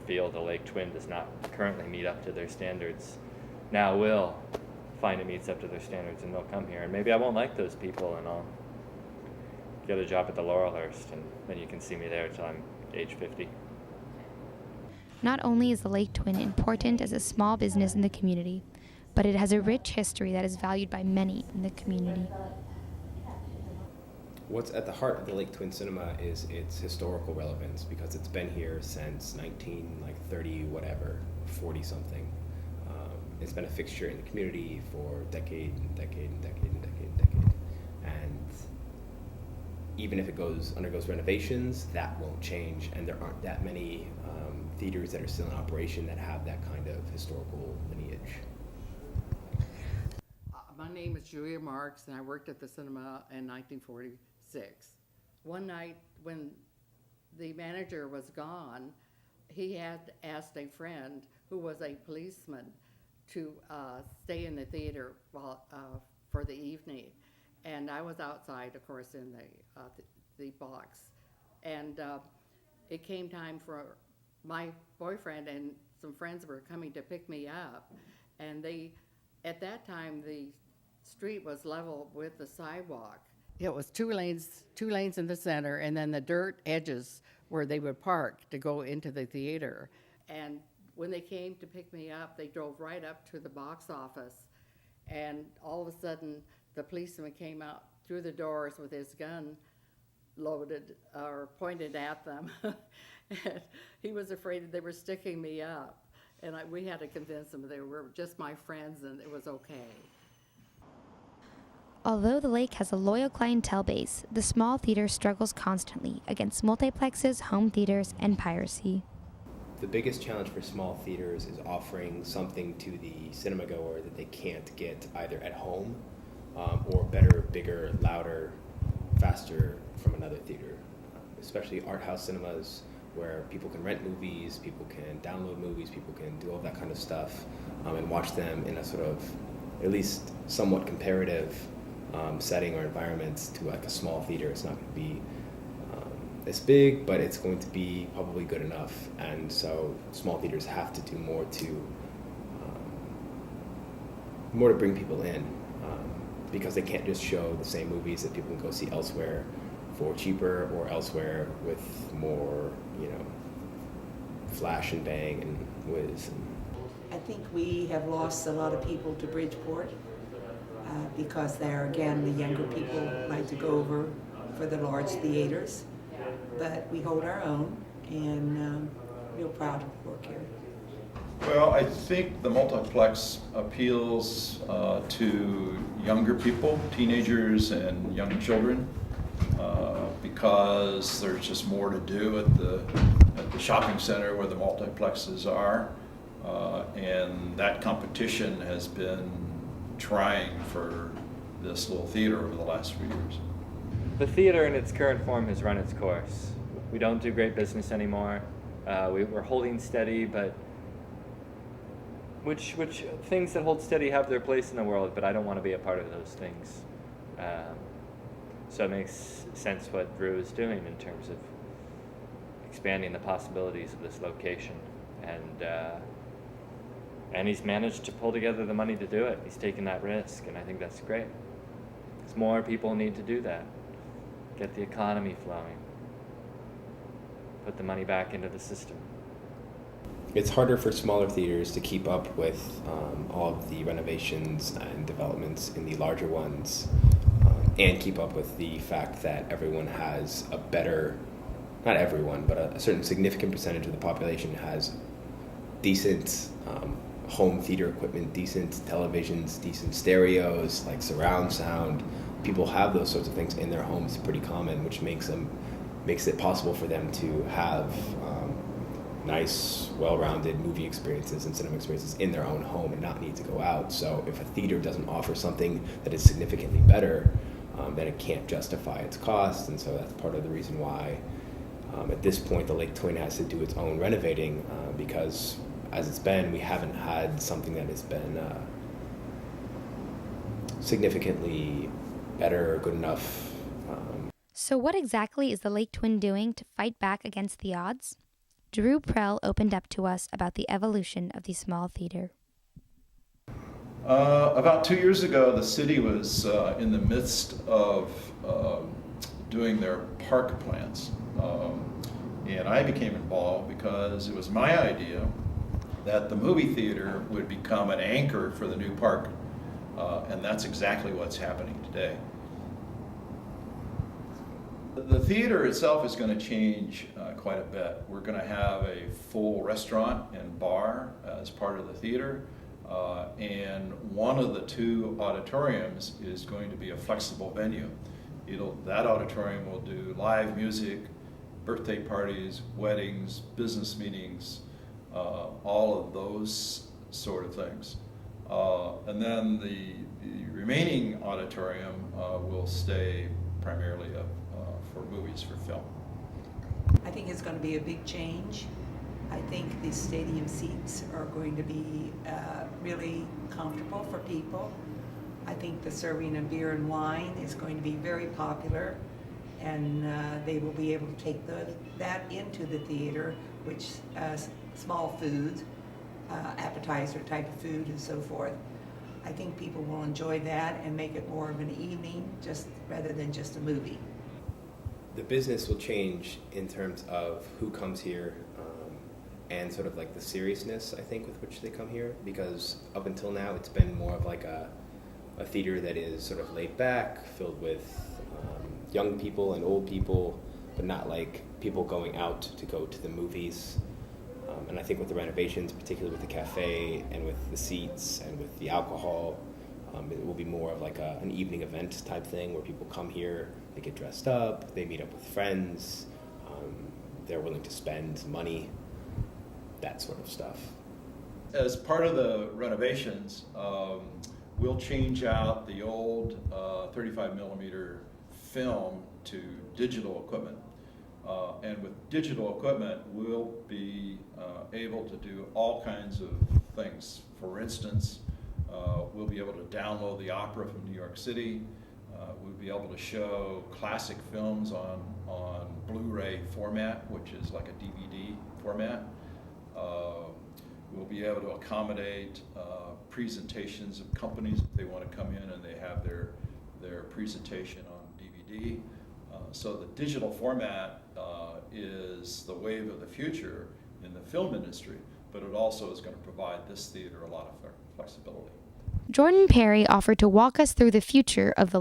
feel the Lake Twin does not currently meet up to their standards now will find it meets up to their standards, and they'll come here. And maybe I won't like those people, and I'll get a job at the Laurelhurst, and then you can see me there until I'm age 50. Not only is the Lake Twin important as a small business in the community, but it has a rich history that is valued by many in the community. What's at the heart of the Lake Twin Cinema is its historical relevance, because it's been here since 1930 whatever, 40 something. It's been a fixture in the community for decade and decade and decade and decade and decade. And even if it undergoes renovations, that won't change, and there aren't that many theaters that are still in operation that have that kind of historical lineage. My name is Julia Marks, and I worked at the cinema in 1946. One night when the manager was gone, he had asked a friend who was a policeman to stay in the theater for the evening. And I was outside, of course, in the box. And it came time for my boyfriend and some friends were coming to pick me up. And at that time, the street was level with the sidewalk. It was two lanes in the center, and then the dirt edges where they would park to go into the theater. And when they came to pick me up, they drove right up to the box office. And all of a sudden, the policeman came out through the doors with his gun loaded or pointed at them. And he was afraid that they were sticking me up. And we had to convince them they were just my friends and it was okay. Although the lake has a loyal clientele base, the small theater struggles constantly against multiplexes, home theaters, and piracy. The biggest challenge for small theaters is offering something to the cinema goer that they can't get either at home or better, bigger, louder, faster from another theater. Especially art house cinemas where people can rent movies, people can download movies, people can do all that kind of stuff and watch them in a sort of at least somewhat comparative setting or environment to like a small theater. It's not going to be as big, but it's going to be probably good enough. And so small theaters have to do more to bring people in because they can't just show the same movies that people can go see elsewhere for cheaper or elsewhere with more, flash and bang and whiz. I think we have lost a lot of people to Bridgeport because there, again, the younger people like to go over for the large theaters. But we hold our own and real proud to work here. Well, I think the multiplex appeals to younger people, teenagers and young children, because there's just more to do at the shopping center where the multiplexes are, and that competition has been trying for this little theater over the last few years. The theater in its current form has run its course. We don't do great business anymore. We're holding steady, but which things that hold steady have their place in the world, but I don't want to be a part of those things. So it makes sense what Drew is doing in terms of expanding the possibilities of this location. And he's managed to pull together the money to do it. He's taken that risk, and I think that's great. Because more people need to do that. Get the economy flowing. Put the money back into the system. It's harder for smaller theaters to keep up with all of the renovations and developments in the larger ones, and keep up with the fact that everyone has a better, not everyone, but a certain significant percentage of the population has decent home theater equipment, decent televisions, decent stereos, like surround sound. People have those sorts of things in their homes, pretty common, which makes it possible for them to have nice, well-rounded movie experiences and cinema experiences in their own home and not need to go out. So if a theater doesn't offer something that is significantly better, then it can't justify its cost. And so that's part of the reason why at this point the Lake Twin has to do its own renovating, because as it's been, we haven't had something that has been significantly better or good enough. So what exactly is the Lake Twin doing to fight back against the odds? Drew Prell opened up to us about the evolution of the small theater. About 2 years ago, the city was in the midst of doing their park plans. And I became involved because it was my idea that the movie theater would become an anchor for the new park. And that's exactly what's happening today. The theater itself is going to change quite a bit. We're going to have a full restaurant and bar as part of the theater. And one of the two auditoriums is going to be a flexible venue. That auditorium will do live music, birthday parties, weddings, business meetings, all of those sort of things. And then the remaining auditorium will stay primarily for movies, for film. I think it's going to be a big change. I think the stadium seats are going to be really comfortable for people. I think the serving of beer and wine is going to be very popular, and they will be able to take that into the theater, which small food, appetizer type of food and so forth. I think people will enjoy that and make it more of an evening rather than just a movie. The business will change in terms of who comes here and sort of like the seriousness, I think, with which they come here, because up until now it's been more of like a theater that is sort of laid back, filled with young people and old people, but not like people going out to go to the movies. And I think with the renovations, particularly with the cafe and with the seats and with the alcohol, it will be more of like an evening event type thing where people come here, they get dressed up, they meet up with friends, they're willing to spend money, that sort of stuff. As part of the renovations, we'll change out the old 35 millimeter film to digital equipment. And with digital equipment, we'll be able to do all kinds of things. For instance, we'll be able to download the opera from New York City. We'll be able to show classic films on Blu-ray format, which is like a DVD format. We'll be able to accommodate presentations of companies if they want to come in and they have their presentation on DVD. So the digital format is the wave of the future in the film industry, but it also is going to provide this theater a lot of flexibility. Jordan Perry offered to walk us through the future of the